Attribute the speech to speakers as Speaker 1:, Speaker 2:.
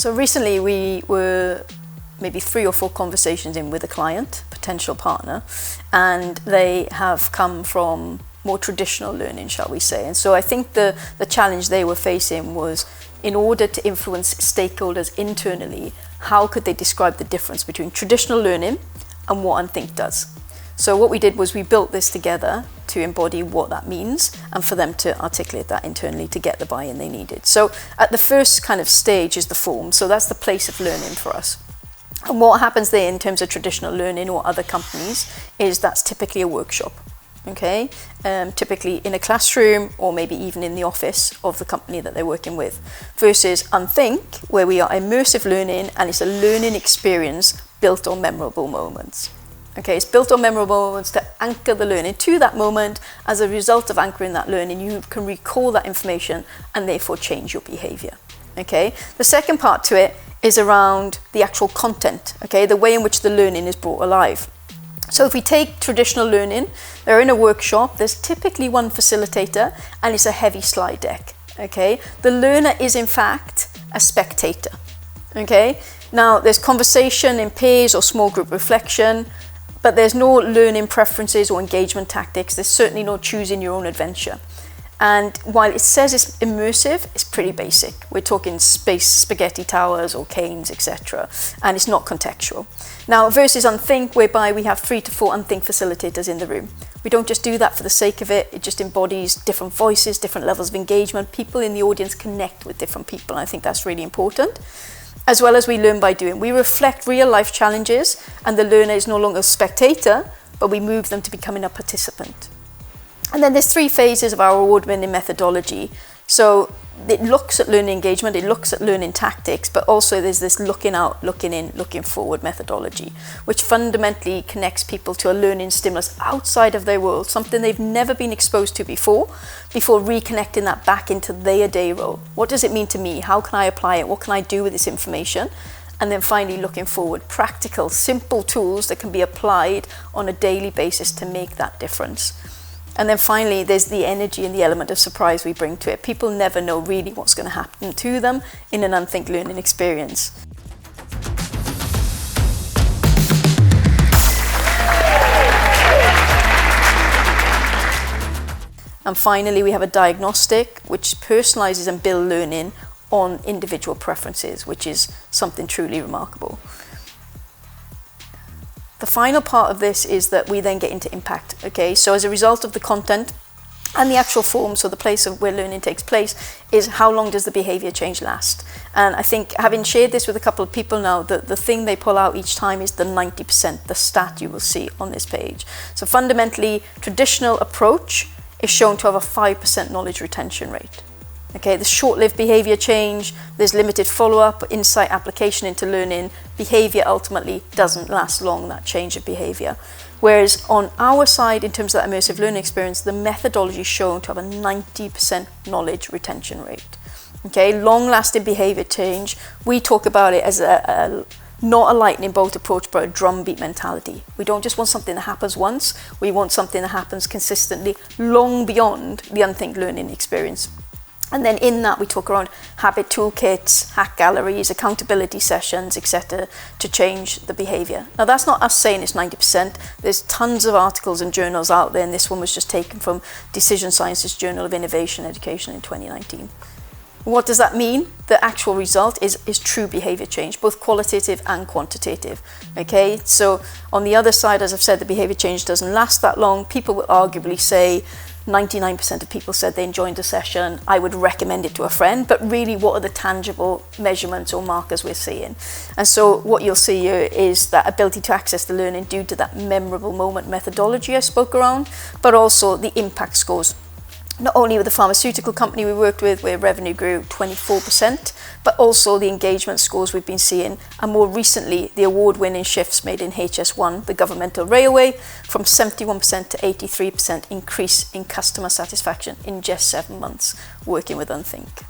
Speaker 1: So recently we were maybe 3 or 4 conversations in with a client, potential partner, and they have come from more traditional learning, shall we say. And so I think the challenge they were facing was, in order to influence stakeholders internally, how could they describe the difference between traditional learning and what Unthink does? So what we did was we built this together to embody what that means and for them to articulate that internally to get the buy-in they needed. So at the first kind of stage is the form. So that's the place of learning for us. And what happens there in terms of traditional learning or other companies is that's typically a workshop. Okay, typically in a classroom or maybe even in the office of the company that they're working with, versus Unthink, where we are immersive learning and it's a learning experience built on memorable moments. Okay, it's built on memorable moments to anchor the learning to that moment. As a result of anchoring that learning, you can recall that information and therefore change your behavior. Okay, the second part to it is around the actual content, okay, the way in which the learning is brought alive. So if we take traditional learning, they're in a workshop, there's typically one facilitator and it's a heavy slide deck, okay? The learner is in fact a spectator, okay? Now there's conversation in pairs or small group reflection, but there's no learning preferences or engagement tactics. There's certainly no choosing your own adventure. And while it says it's immersive, it's pretty basic. We're talking space spaghetti towers or canes, etc. And it's not contextual. Now, versus Unthink, whereby we have 3 to 4 Unthink facilitators in the room. We don't just do that for the sake of it. It just embodies different voices, different levels of engagement. People in the audience connect with different people. And I think that's really important. As well as we learn by doing. We reflect real life challenges and the learner is no longer a spectator, but we move them to becoming a participant. And then there's 3 phases of our award-winning methodology. So it looks at learning engagement, it looks at learning tactics, but also there's this looking out, looking in, looking forward methodology, which fundamentally connects people to a learning stimulus outside of their world, something they've never been exposed to before reconnecting that back into their day role. What does it mean to me? How can I apply it? What can I do with this information? And then finally looking forward, practical, simple tools that can be applied on a daily basis to make that difference. And then finally, there's the energy and the element of surprise we bring to it. People never know really what's going to happen to them in an Unthink learning experience. And finally, we have a diagnostic which personalizes and builds learning on individual preferences, which is something truly remarkable. The final part of this is that we then get into impact, okay? So as a result of the content and the actual form, so the place of where learning takes place, is how long does the behavior change last? And I think having shared this with a couple of people now, the thing they pull out each time is the 90%, the stat you will see on this page. So fundamentally, traditional approach is shown to have a 5% knowledge retention rate. Okay, the short-lived behavior change, there's limited follow-up, insight application into learning. Behavior ultimately doesn't last long, that change of behavior. Whereas on our side, in terms of that immersive learning experience, the methodology is shown to have a 90% knowledge retention rate. Okay, long-lasting behavior change, we talk about it as not a lightning bolt approach, but a drumbeat mentality. We don't just want something that happens once, we want something that happens consistently, long beyond the Unthink learning experience. And then in that we talk around habit toolkits, hack galleries, accountability sessions, etc. to change the behavior. Now that's not us saying it's 90%. There's tons of articles and journals out there, and this one was just taken from Decision Sciences Journal of Innovation Education in 2019. What does that mean? The actual result is true behavior change, both qualitative and quantitative. Okay, so on the other side, as I've said, the behavior change doesn't last that long. People will arguably say 99% of people said they enjoyed the session. I would recommend it to a friend, but really what are the tangible measurements or markers we're seeing? And so what you'll see here is that ability to access the learning due to that memorable moment methodology I spoke around, but also the impact scores. Not only with the pharmaceutical company we worked with, where revenue grew 24%, but also the engagement scores we've been seeing, and more recently, the award-winning shifts made in HS1, the governmental railway, from 71% to 83% increase in customer satisfaction in just 7 months working with Unthink.